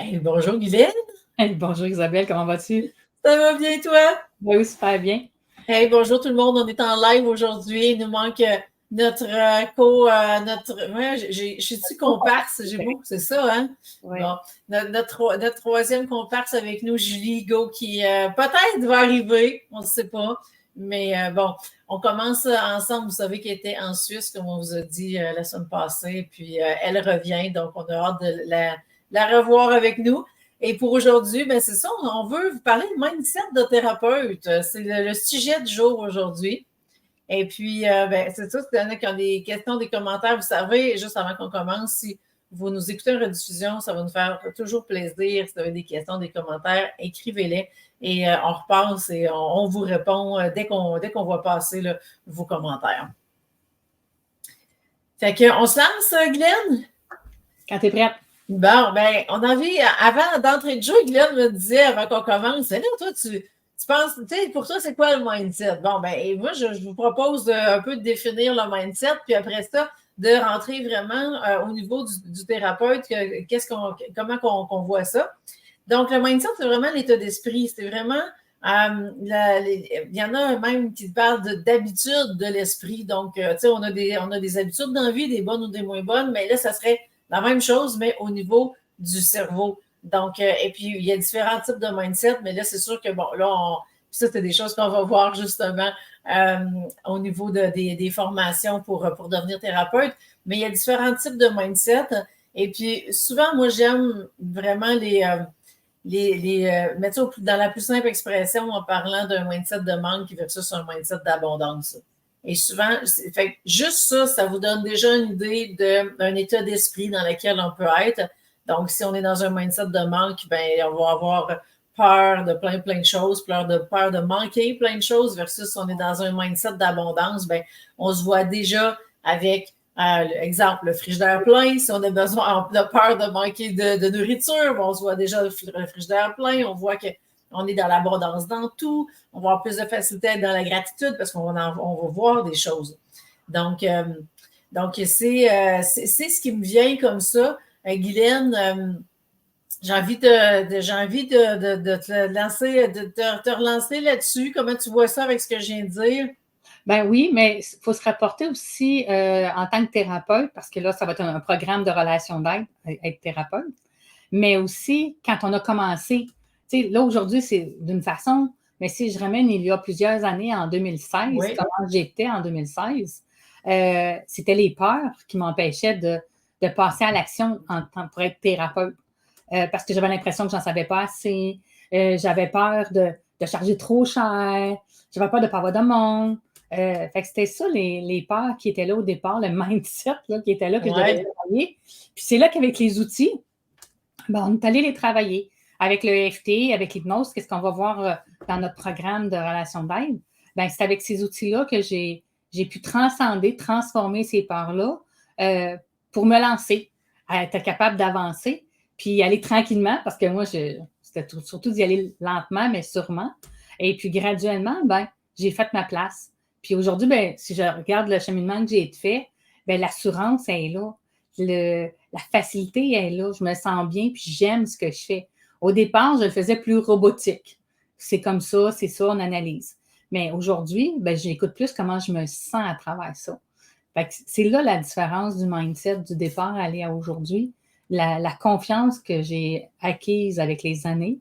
Hey, bonjour Guylaine. Hey, bonjour Isabelle, comment vas-tu? Ça va bien toi? Oui, super bien. Hey, bonjour tout le monde, on est en live aujourd'hui. Il nous manque notre je suis comparse, j'ai beau, c'est ça, hein? Oui. Bon, notre troisième comparse avec nous, Julie Go, qui peut-être va arriver, on ne sait pas. Mais bon, on commence ensemble. Vous savez qu'elle était en Suisse, comme on vous a dit la semaine passée, puis elle revient, donc on a hâte de la revoir avec nous. Et pour aujourd'hui, ben c'est ça, on veut vous parler de mindset de thérapeute. C'est le sujet du jour aujourd'hui. Et puis, ben, c'est ça, s'il y en a qui ont des questions, des commentaires, vous savez, juste avant qu'on commence, si vous nous écoutez en rediffusion, ça va nous faire toujours plaisir. Si vous avez des questions, des commentaires, écrivez-les et on repasse et on vous répond dès qu'on voit passer là, vos commentaires. Fait qu'on se lance, Glenn? Quand tu es prête. Bon, ben, on a envie, avant d'entrer de jeu, Glenn me disait avant qu'on commence, là, toi, tu penses, tu sais, pour toi, c'est quoi le mindset? Bon, ben, et moi, je vous propose un peu de définir le mindset, puis après ça, de rentrer vraiment au niveau du thérapeute, comment qu'on voit ça. Donc, le mindset, c'est vraiment l'état d'esprit. C'est vraiment, il y en a même qui parlent d'habitude de l'esprit. Donc, tu sais, on a des habitudes dans la vie, des bonnes ou des moins bonnes, mais là, ça serait la même chose, mais au niveau du cerveau. Donc, et puis, il y a différents types de mindset, mais là, c'est sûr que, bon, là, ça, c'est des choses qu'on va voir justement au niveau des formations pour devenir thérapeute. Mais il y a différents types de mindset. Et puis, souvent, moi, j'aime vraiment mais dans la plus simple expression, en parlant d'un mindset de manque versus un mindset d'abondance. Et souvent, fait, juste ça vous donne déjà une idée d'un état d'esprit dans lequel on peut être. Donc, si on est dans un mindset de manque, ben, on va avoir peur de plein de choses, peur de manquer plein de choses, versus si on est dans un mindset d'abondance, ben, on se voit déjà avec exemple, le frigidaire plein, si on a besoin, on a peur de manquer de nourriture, on se voit déjà le frigidaire plein, on voit qu'on est dans l'abondance dans tout, on va avoir plus de facilité à être dans la gratitude parce qu'on va voir des choses. Donc c'est ce qui me vient comme ça. Guylaine, j'ai envie de te lancer, de te relancer là-dessus. Comment tu vois ça avec ce que je viens de dire? Ben oui, mais il faut se rapporter aussi en tant que thérapeute, parce que là, ça va être un programme de relation d'aide, être thérapeute, mais aussi quand on a commencé. Tu sais, là, aujourd'hui, c'est d'une façon, mais si je ramène il y a plusieurs années, en 2016, Oui. comment j'étais en 2016, c'était les peurs qui m'empêchaient de passer à l'action pour être thérapeute. Parce que j'avais l'impression que j'en savais pas assez. J'avais peur de charger trop cher. J'avais peur de ne pas avoir de monde. Fait que c'était ça, les peurs qui étaient là au départ, le mindset là, qui était là, que je devais travailler. Puis c'est là qu'avec les outils, ben, on est allé les travailler. Avec le EFT, avec l'hypnose, qu'est-ce qu'on va voir dans notre programme de relation d'aide? Ben, c'est avec ces outils-là que j'ai pu transformer ces peurs-là pour me lancer, à être capable d'avancer, puis aller tranquillement, parce que moi, c'était surtout d'y aller lentement, mais sûrement. Et puis graduellement, ben, j'ai fait ma place. Puis aujourd'hui, ben, si je regarde le cheminement que j'ai fait, ben, l'assurance est là. La facilité est là. Je me sens bien, puis j'aime ce que je fais. Au départ, je le faisais plus robotique. C'est comme ça, c'est ça, on analyse. Mais aujourd'hui, ben, j'écoute plus comment je me sens à travers ça. Fait que c'est là la différence du mindset du départ à aller à aujourd'hui. La confiance que j'ai acquise avec les années.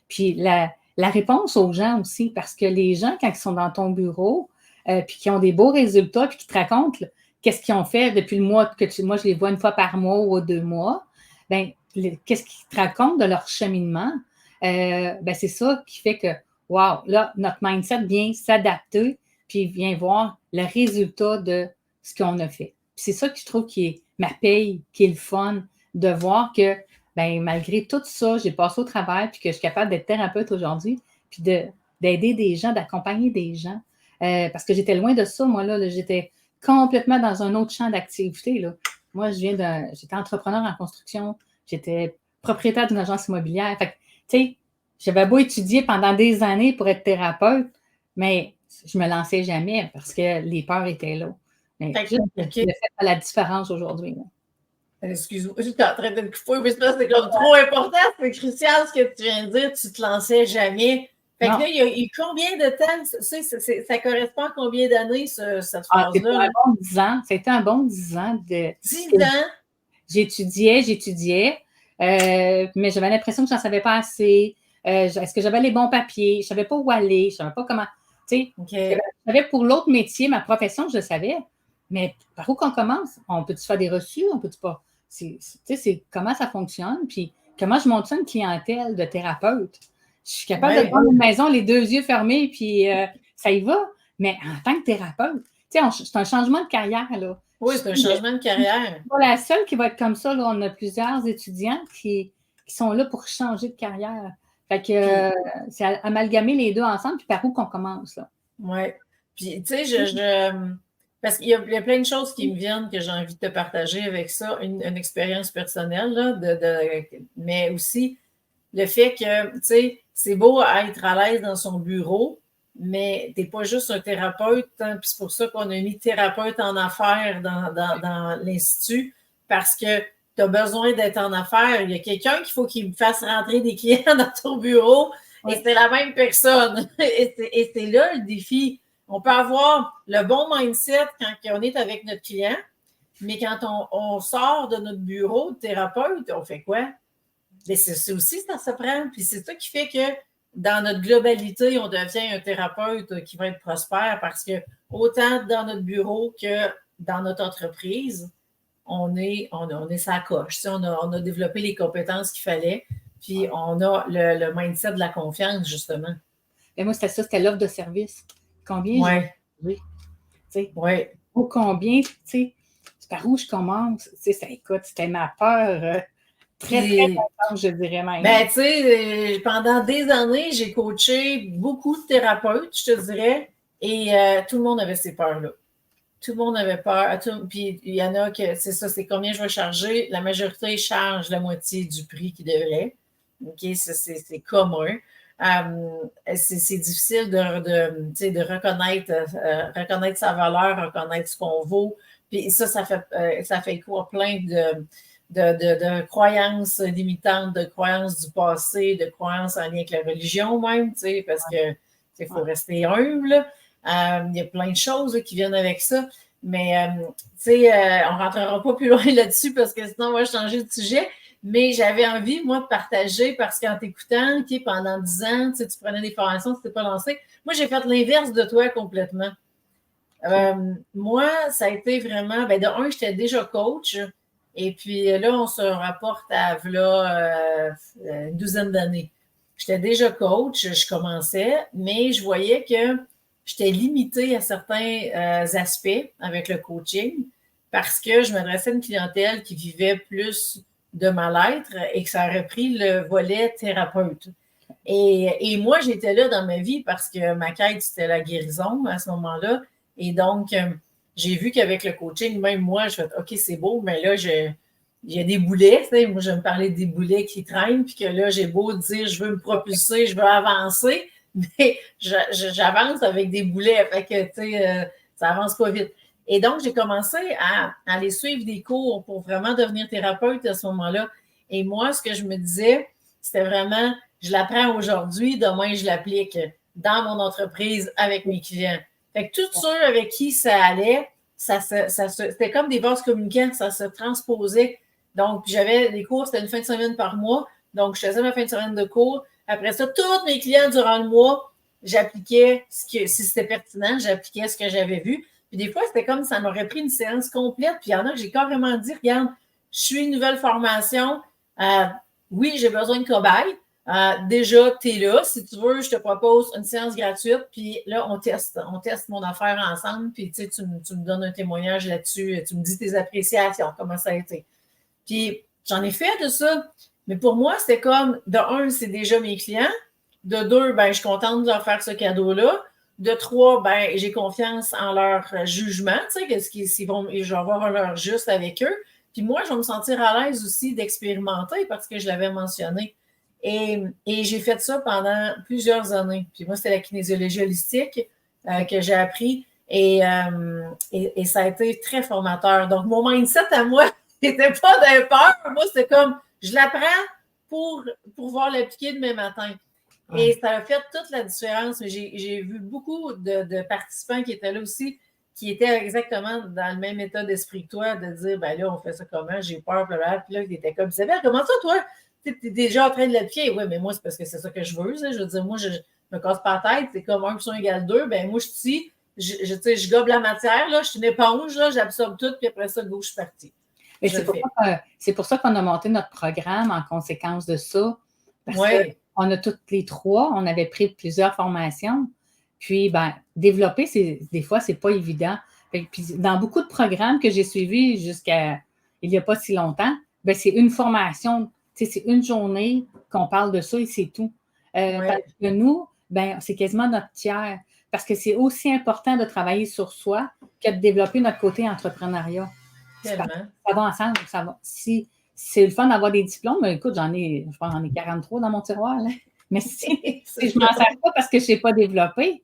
Puis la réponse aux gens aussi, parce que les gens, quand ils sont dans ton bureau, puis qui ont des beaux résultats, puis qui te racontent qu'est-ce qu'ils ont fait depuis le mois moi, je les vois une fois par mois ou 2 mois, ben qu'est-ce qu'ils te racontent de leur cheminement, ben c'est ça qui fait que, wow, là, notre mindset vient s'adapter, puis vient voir le résultat de ce qu'on a fait. Puis c'est ça que je trouve qui est ma paye, qui est le fun, de voir que, ben malgré tout ça, j'ai passé au travers, puis que je suis capable d'être thérapeute aujourd'hui, puis d'aider des gens, d'accompagner des gens. Parce que j'étais loin de ça, moi, là j'étais complètement dans un autre champ d'activité. Là. Moi, j'étais entrepreneur en construction, j'étais propriétaire d'une agence immobilière. Fait que, tu sais, j'avais beau étudier pendant des années pour être thérapeute, mais je me lançais jamais parce que les peurs étaient là. Mais juste le fait de la différence aujourd'hui. Là. Excuse-moi, je suis en train de me couper, mais c'est comme trop important, c'est crucial ce que tu viens de dire, tu te lançais jamais. Fait que là, il y a eu combien de temps? Ça correspond à combien d'années, cette phrase-là? C'était un bon 10 ans. C'était un bon 10 ans. 10 ans? J'étudiais, mais j'avais l'impression que je n'en savais pas assez. Est-ce que j'avais les bons papiers? Je ne savais pas où aller. Je ne savais pas comment. Tu sais, je savais pour l'autre métier, ma profession, je le savais. Mais par où qu'on commence? On peut-tu faire des reçus? On peut-tu pas? C'est comment ça fonctionne? Puis comment je monte ça une clientèle de thérapeute? Je suis capable de prendre une maison, les deux yeux fermés, puis ça y va. Mais en tant que thérapeute, c'est un changement de carrière, là. Oui, c'est un changement de carrière. Je suis pas la seule qui va être comme ça. Là. On a plusieurs étudiants qui sont là pour changer de carrière. Fait que c'est amalgamer les deux ensemble, puis par où qu'on commence, là. Oui. Puis, tu sais, parce qu'il y a plein de choses qui me viennent que j'ai envie de te partager avec ça, une expérience personnelle, là, mais aussi le fait que, tu sais, c'est beau être à l'aise dans son bureau, mais tu n'es pas juste un thérapeute, hein, puis c'est pour ça qu'on a mis thérapeute en affaires dans l'Institut, parce que tu as besoin d'être en affaires. Il y a quelqu'un qu'il faut qu'il me fasse rentrer des clients dans ton bureau, et c'est la même personne. Et c'est là le défi. On peut avoir le bon mindset quand on est avec notre client, mais quand on sort de notre bureau de thérapeute, on fait quoi? Mais c'est aussi ça se prend. Puis c'est ça qui fait que dans notre globalité, on devient un thérapeute qui va être prospère parce que autant dans notre bureau que dans notre entreprise, on est sa coche. On a développé les compétences qu'il fallait, puis on a le mindset de la confiance, justement. Et moi, c'était ça, c'était l'offre de service. Combien Oui. Ou combien, tu sais, par où je commence? Tu sais, écoute, c'était ma peur très intense, je dirais même. Ben, tu sais, pendant des années, j'ai coaché beaucoup de thérapeutes, je te dirais, et tout le monde avait ces peurs-là. Tout le monde avait peur. Puis il y en a que, c'est ça, c'est combien je vais charger. La majorité charge la moitié du prix qu'ils devraient. OK, c'est commun. C'est difficile de reconnaître sa valeur, reconnaître ce qu'on vaut. Puis ça fait écho à plein de croyances limitantes, de croyances du passé, de croyances en lien avec la religion même, parce que il faut rester humble. Il y a plein de choses qui viennent avec ça. Mais, on ne rentrera pas plus loin là-dessus parce que sinon, on va changer de sujet. Mais j'avais envie, moi, de partager parce qu'en t'écoutant, pendant 10 ans, tu prenais des formations, tu t'es pas lancé. Moi, j'ai fait l'inverse de toi complètement. Moi, ça a été vraiment, de un, j'étais déjà coach. Et puis là, on se rapporte à une douzaine d'années. J'étais déjà coach, je commençais, mais je voyais que j'étais limitée à certains aspects avec le coaching parce que je m'adressais à une clientèle qui vivait plus de mal-être et que ça aurait pris le volet thérapeute. Et moi, j'étais là dans ma vie parce que ma quête, c'était la guérison à ce moment-là. Et donc, j'ai vu qu'avec le coaching, même moi, je fais OK, c'est beau, mais là, il y a des boulets. Tu sais, moi, je me parlais des boulets qui traînent, puis que là, j'ai beau dire je veux me propulser, je veux avancer, mais j'avance avec des boulets. Fait que, tu sais, ça avance pas vite. Et donc, j'ai commencé à aller suivre des cours pour vraiment devenir thérapeute à ce moment-là. Et moi, ce que je me disais, c'était vraiment, je l'apprends aujourd'hui, demain, je l'applique dans mon entreprise avec mes clients. Fait que tous ceux avec qui ça allait, c'était comme des vases communicants, ça se transposait. Donc, j'avais des cours, c'était une fin de semaine par mois. Donc, je faisais ma fin de semaine de cours. Après ça, tous mes clients durant le mois, j'appliquais si c'était pertinent, j'appliquais ce que j'avais vu. Puis des fois, c'était comme ça m'aurait pris une séance complète. Puis il y en a que j'ai carrément dit, regarde, je suis une nouvelle formation. Oui, j'ai besoin de cobayes. Déjà, tu es là. Si tu veux, je te propose une séance gratuite. Puis là, on teste mon affaire ensemble. Puis tu me donnes un témoignage là-dessus. Tu me dis tes appréciations, comment ça a été. Puis j'en ai fait de ça. Mais pour moi, c'était comme, de un, c'est déjà mes clients. De deux, je suis contente de leur faire ce cadeau-là. De trois, j'ai confiance en leur jugement, tu sais, je vais avoir leur juste avec eux. Puis moi, je vais me sentir à l'aise aussi d'expérimenter parce que je l'avais mentionné. Et j'ai fait ça pendant plusieurs années. Puis moi, c'était la kinésiologie holistique que j'ai appris et ça a été très formateur. Donc, mon mindset à moi, C'était pas d'un peur. Moi, c'était comme, je l'apprends pour pouvoir l'appliquer demain matin. Et ça a fait toute la différence. J'ai vu beaucoup de participants qui étaient là aussi, qui étaient exactement dans le même état d'esprit que toi, de dire, ben là, on fait ça comment, j'ai peur, blablabla. Puis là, ils étaient comme, Isabelle, comment ça, toi? Tu es déjà en train de l'appliquer. Oui, mais moi, c'est parce que c'est ça que je veux. Ça. Je veux dire, moi, je me casse pas la tête. C'est comme 1 + 1 = 2. Ben moi, je gobe la matière, là, je suis une éponge, là, j'absorbe tout, puis après ça, go, je suis partie. C'est pour ça qu'on a monté notre programme en conséquence de ça. Parce qu'on a toutes les trois, on avait pris plusieurs formations. Puis, développer, des fois, c'est pas évident. Puis, dans beaucoup de programmes que j'ai suivis jusqu'à il n'y a pas si longtemps, c'est une formation, c'est une journée qu'on parle de ça et c'est tout. Parce que nous, c'est quasiment notre tiers. Parce que c'est aussi important de travailler sur soi que de développer notre côté entrepreneuriat. Ça va ensemble. Ça va. Si c'est le fun d'avoir des diplômes, mais écoute, je pense j'en ai 43 dans mon tiroir. Là. Mais si je ne m'en sers pas parce que je ne sais pas développer,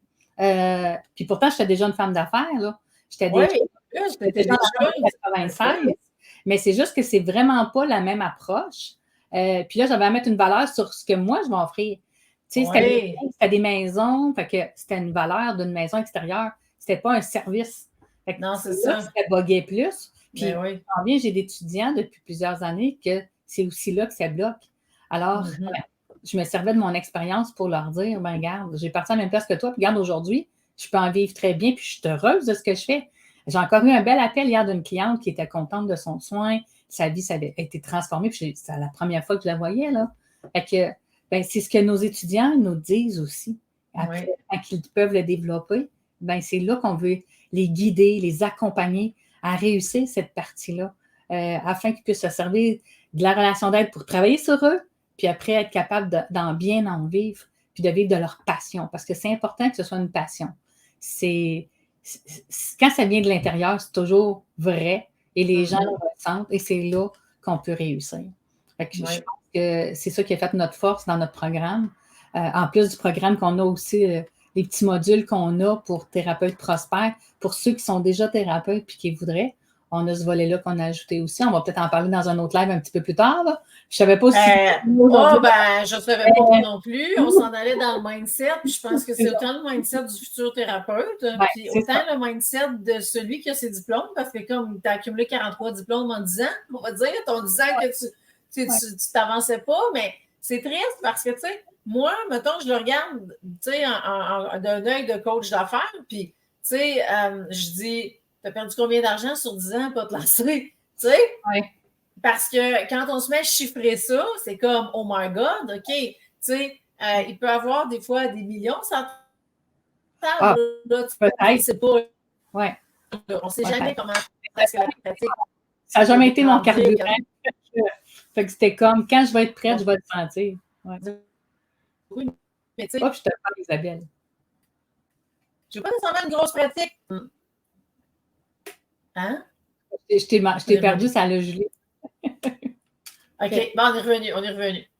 puis pourtant, j'étais déjà une femme d'affaires. Là. J'étais déjà en 96. Mais c'est juste que c'est vraiment pas la même approche. Puis là, j'avais à mettre une valeur sur ce que moi, je vais offrir. Tu sais, c'était des maisons, fait que c'était une valeur d'une maison extérieure. C'était pas un service. Fait que non, c'est ça. C'était bugué plus. Puis, j'ai des étudiants depuis plusieurs années que c'est aussi là que ça bloque. Alors, je me servais de mon expérience pour leur dire, regarde, j'ai parti à la même place que toi, puis regarde, aujourd'hui, je peux en vivre très bien, puis je suis heureuse de ce que je fais. J'ai encore eu un bel appel hier d'une cliente qui était contente de son soin. Sa vie, ça avait été transformée, puis c'est la première fois que je la voyais, là. Fait que, c'est ce que nos étudiants nous disent aussi. Après, quand ils peuvent le développer, c'est là qu'on veut les guider, les accompagner à réussir cette partie-là, afin qu'ils puissent se servir de la relation d'aide pour travailler sur eux, puis après être capable d'en bien en vivre, puis de vivre de leur passion, parce que c'est important que ce soit une passion. Quand ça vient de l'intérieur, c'est toujours vrai, et les gens le ressentent, et c'est là qu'on peut réussir. Fait que je pense que c'est ça qui a fait notre force dans notre programme. En plus du programme qu'on a aussi, les petits modules qu'on a pour thérapeutes prospères, pour ceux qui sont déjà thérapeutes puis qui voudraient, on a ce volet-là qu'on a ajouté aussi. On va peut-être en parler dans un autre live un petit peu plus tard. Là. Je ne savais pas si... je ne savais pas moi non plus. On s'en allait dans le mindset. Puis je pense que c'est autant le mindset du futur thérapeute, puis autant le mindset de celui qui a ses diplômes, parce que comme tu as accumulé 43 diplômes en 10 ans, on va dire, ton 10 ans que tu t'avançais pas, mais c'est triste parce que, tu sais, moi, mettons, je le regarde, tu sais, d'un œil de coach d'affaires, puis, tu sais, je dis, t'as perdu combien d'argent sur 10 ans pour te lancer? Tu sais? Parce que quand on se met à chiffrer ça, c'est comme, oh my God, OK, tu sais, il peut y avoir des fois des millions sans table. Là, tu sais pas. On ne sait jamais comment est-ce que la pratique. Ça n'a jamais été mon carburant. Fait que c'était comme, quand je vais être prête, je vais le sentir. Oui, mais tu sais. Je te parle, Isabelle. Je n'ai pas nécessairement une grosse pratique. Hein? Je t'ai perdu, ça l'a gelé. OK, bon, on est revenu.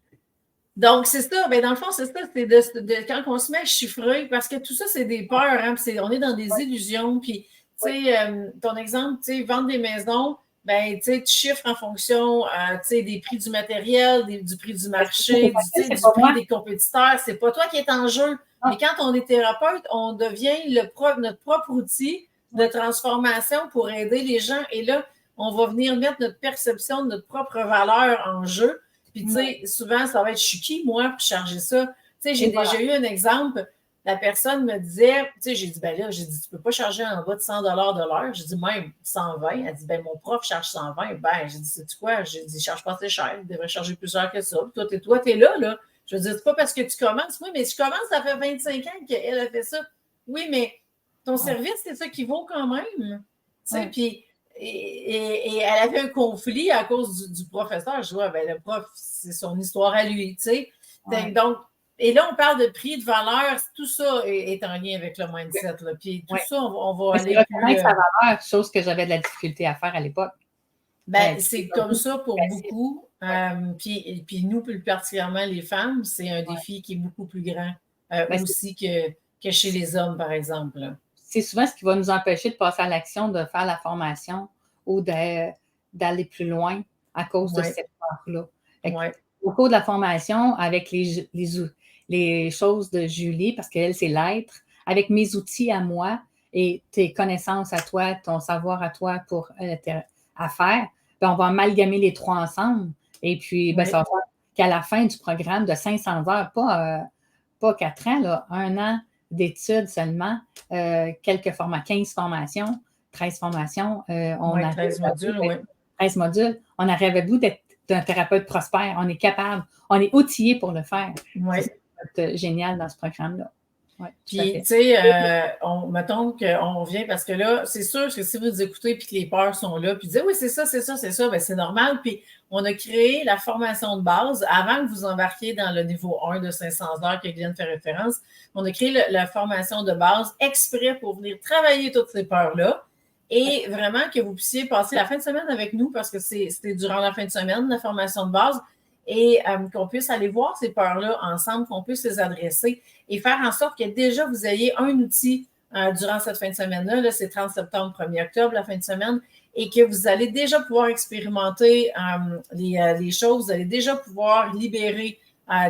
Donc, c'est ça. Ben, dans le fond, c'est ça. C'est de quand on se met à chiffrer, parce que tout ça, c'est des peurs. Hein, on est dans des illusions. Puis, tu sais, ton exemple, tu sais, vendre des maisons, ben, tu sais, tu chiffres en fonction, tu sais, des prix du matériel, du prix du marché, du prix des compétiteurs. C'est pas toi qui es en jeu. Mais quand on est thérapeute, on devient notre propre outil de transformation pour aider les gens. Et là, on va venir mettre notre perception de notre propre valeur en jeu. Puis, tu sais, souvent, ça va être « je suis qui, moi, pour charger ça? » Tu sais, j'ai déjà eu un exemple. La personne me disait, tu sais, j'ai dit, ben là, tu peux pas charger en bas de 100 $ de l'heure. J'ai dit, même 120. Elle dit, ben mon prof charge 120. Ben, j'ai dit, sais-tu quoi? J'ai dit, je charge pas assez cher. Il devrait charger plus cher que ça. Puis toi, t'es là. Je veux dire, c'est pas parce que tu commences. Oui, mais tu commences, ça fait 25 ans qu'elle a fait ça. Oui, mais ton service, c'est ça qui vaut quand même. Tu sais, puis... Et elle avait un conflit à cause du professeur. Je vois, ben le prof, c'est son histoire à lui, tu sais. Donc, et là, on parle de prix, de valeur, tout ça est en lien avec le mindset. Là. Puis tout ça, on va aller plus... sa valeur, chose que j'avais de la difficulté à faire à l'époque. Ben, c'est comme ça pour beaucoup. Puis nous, plus particulièrement les femmes, c'est un défi qui est beaucoup plus grand aussi que chez les hommes, par exemple. C'est souvent ce qui va nous empêcher de passer à l'action, de faire la formation ou de d'aller plus loin à cause de Ouais. cette peur-là. Ouais. Au cours de la formation, avec les choses de Julie, parce qu'elle, c'est l'être, avec mes outils à moi et tes connaissances à toi, ton savoir à toi pour à faire, ben, on va amalgamer les trois ensemble. Et puis, ben, Oui. ça va faire qu'à la fin du programme de 500 heures, pas 4 ans, là, 1 an d'études seulement, quelques 15 formations, 13 formations, on arrive 13 à modules, oui. 13 modules, on arrive à bout d'être un thérapeute prospère, on est capable, on est outillé pour le faire. Oui. C'est génial dans ce programme-là. Oui, puis, tu sais, mettons qu'on revient parce que là, c'est sûr que si vous écoutez puis que les peurs sont là, puis dites oui, c'est ça, bien c'est normal. Puis, on a créé la formation de base avant que vous embarquiez dans le niveau 1 de 500 heures que Glenn fait référence. On a créé la formation de base exprès pour venir travailler toutes ces peurs-là et vraiment que vous puissiez passer la fin de semaine avec nous parce que c'était durant la fin de semaine, la formation de base, et qu'on puisse aller voir ces peurs-là ensemble, qu'on puisse les adresser et faire en sorte que déjà vous ayez un outil durant cette fin de semaine-là. Là, c'est 30 septembre, 1er octobre, la fin de semaine, et que vous allez déjà pouvoir expérimenter les choses, vous allez déjà pouvoir libérer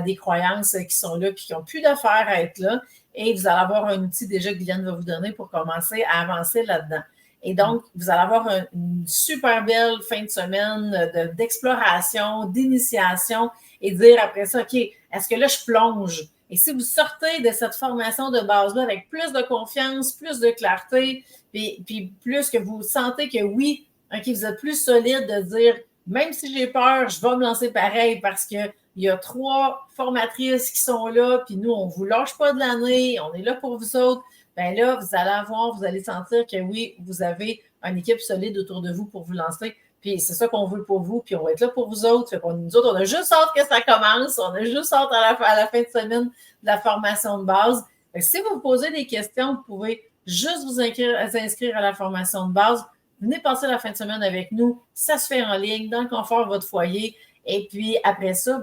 des croyances qui sont là puis qui n'ont plus d'affaires à être là. Et vous allez avoir un outil déjà que Guylaine va vous donner pour commencer à avancer là-dedans. Et donc, vous allez avoir une super belle fin de semaine d'exploration, d'initiation et dire après ça, OK, est-ce que là, je plonge? Et si vous sortez de cette formation de base-là avec plus de confiance, plus de clarté, puis plus que vous sentez que oui, OK, vous êtes plus solide de dire, même si j'ai peur, je vais me lancer pareil parce qu'il y a 3 formatrices qui sont là, puis nous, on ne vous lâche pas de l'année, on est là pour vous autres. Bien là, vous allez sentir que oui, vous avez une équipe solide autour de vous pour vous lancer. Puis c'est ça qu'on veut pour vous, puis on va être là pour vous autres. Nous autres, on a juste hâte que ça commence, on a juste hâte à la fin de semaine de la formation de base. Si vous vous posez des questions, vous pouvez juste vous inscrire à la formation de base. Venez passer la fin de semaine avec nous. Ça se fait en ligne, dans le confort de votre foyer. Et puis après ça,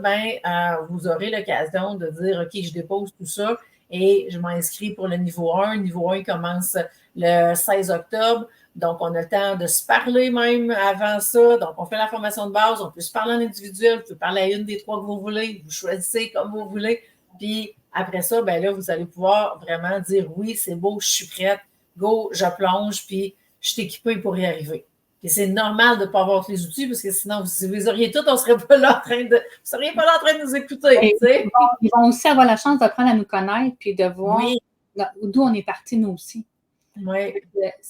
vous aurez l'occasion de dire, OK, je dépose tout ça et je m'inscris pour le niveau 1. Le niveau 1 commence le 16 octobre. Donc, on a le temps de se parler même avant ça. Donc, on fait la formation de base. On peut se parler en individuel. Vous pouvez parler à une des 3 que vous voulez. Vous choisissez comme vous voulez. Puis, après ça, là, vous allez pouvoir vraiment dire oui, c'est beau, je suis prête. Go, je plonge. Puis, je suis équipée pour y arriver. Puis, c'est normal de ne pas avoir tous les outils parce que sinon, si vous auriez tout, on ne serait pas là vous ne seriez pas là en train de nous écouter. Ils vont aussi avoir la chance d'apprendre à nous connaître puis de voir d'où on est parti nous aussi. Oui.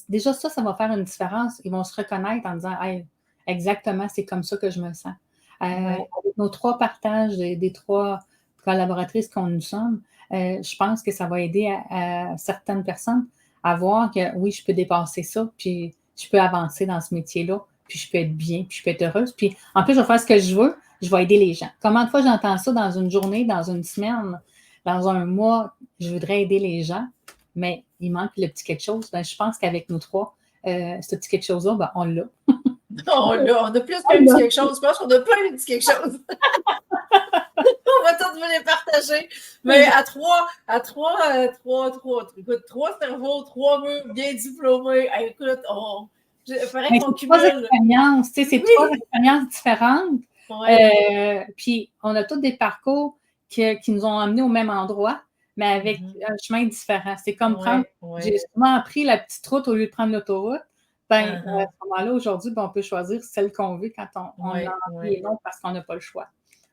Déjà, ça va faire une différence. Ils vont se reconnaître en disant hey, exactement, c'est comme ça que je me sens. Avec nos 3 partages des 3 collaboratrices qu'on nous sommes, je pense que ça va aider à certaines personnes à voir que oui, je peux dépasser ça, puis je peux avancer dans ce métier-là, puis je peux être bien, puis je peux être heureuse. Puis en plus, je vais faire ce que je veux, je vais aider les gens. Combien de fois j'entends ça dans une journée, dans une semaine, dans un mois, je voudrais aider les gens, mais il manque le petit quelque chose. Je pense qu'avec nous 3, ce petit quelque chose-là, on l'a. On a plus qu'un petit quelque chose. Je pense qu'on a pas un petit quelque chose. On va tous vous les partager. Mais à 3 cerveaux, 3 murs bien diplômés. Écoute, il faudrait qu'on cumule. 3 expériences, c'est 3 expériences différentes. Puis, on a tous des parcours qui nous ont amenés au même endroit, mais avec un chemin différent. C'est comme j'ai souvent pris la petite route au lieu de prendre l'autoroute. À ce moment-là, aujourd'hui, on peut choisir celle qu'on veut quand on a envie et non parce qu'on n'a pas le choix,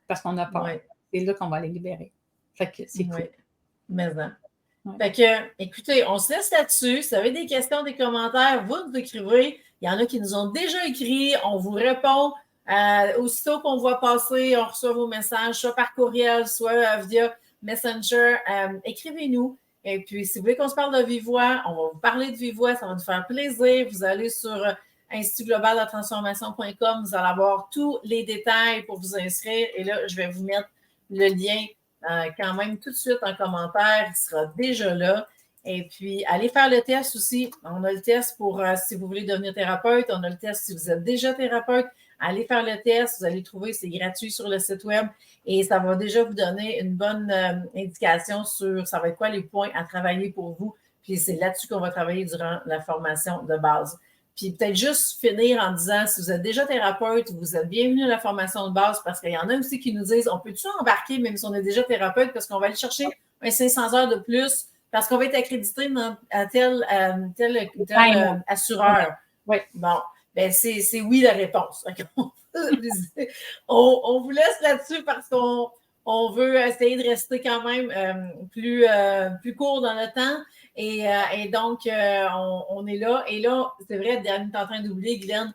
parce qu'on a peur. C'est là qu'on va les libérer. Fait que c'est cool. Mais non. Fait que, écoutez, on se laisse là-dessus. Si vous avez des questions, des commentaires, vous nous écrivez. Il y en a qui nous ont déjà écrit. On vous répond. Aussitôt qu'on voit passer, on reçoit vos messages, soit par courriel, soit via Messenger. Écrivez-nous. Et puis, si vous voulez qu'on se parle de vive voix, on va vous parler de vive voix. Ça va nous faire plaisir. Vous allez sur institutglobaldetransformation.com. Vous allez avoir tous les détails pour vous inscrire. Et là, je vais vous mettre le lien quand même tout de suite en commentaire. Il sera déjà là. Et puis, allez faire le test aussi. On a le test pour si vous voulez devenir thérapeute. On a le test si vous êtes déjà thérapeute. Allez faire le test. Vous allez trouver, c'est gratuit sur le site web. Et ça va déjà vous donner une bonne indication sur ça va être quoi les points à travailler pour vous. Puis, c'est là-dessus qu'on va travailler durant la formation de base. Puis peut-être juste finir en disant, si vous êtes déjà thérapeute, vous êtes bienvenue à la formation de base, parce qu'il y en a aussi qui nous disent, on peut-tu embarquer même si on est déjà thérapeute, parce qu'on va aller chercher un 500 heures de plus, parce qu'on va être accrédité à tel assureur. Oui. Bon, ben c'est oui la réponse. On vous laisse là-dessus parce qu'on veut essayer de rester quand même plus court dans le temps. Et donc, on est là. Et là, c'est vrai, Diane est en train d'oublier, Guylaine,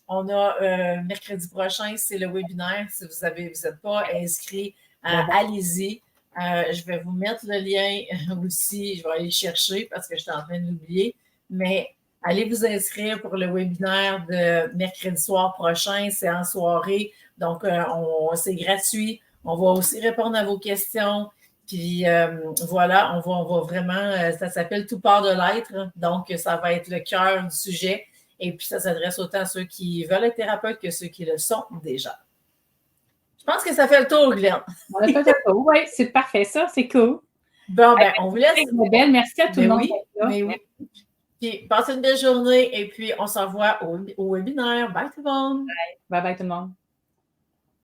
on a mercredi prochain, c'est le webinaire. Si vous n'êtes pas inscrit, allez-y. Je vais vous mettre le lien aussi. Je vais aller le chercher parce que j'étais en train de l'oublier. Mais allez vous inscrire pour le webinaire de mercredi soir prochain. C'est en soirée. Donc, c'est gratuit. On va aussi répondre à vos questions. Puis voilà, on va vraiment, ça s'appelle Tout part de l'être. Donc, ça va être le cœur du sujet. Et puis, ça s'adresse autant à ceux qui veulent être thérapeutes que ceux qui le sont déjà. Je pense que ça fait le tour, Glenn. On a fait le tour. Oui, c'est parfait, ça, c'est cool. Bon, ben, on vous laisse. Belle, merci à tout le monde. Mais oui. Puis, passez une belle journée et puis on se revoit au webinaire. Bye tout le monde. Bye bye tout le monde.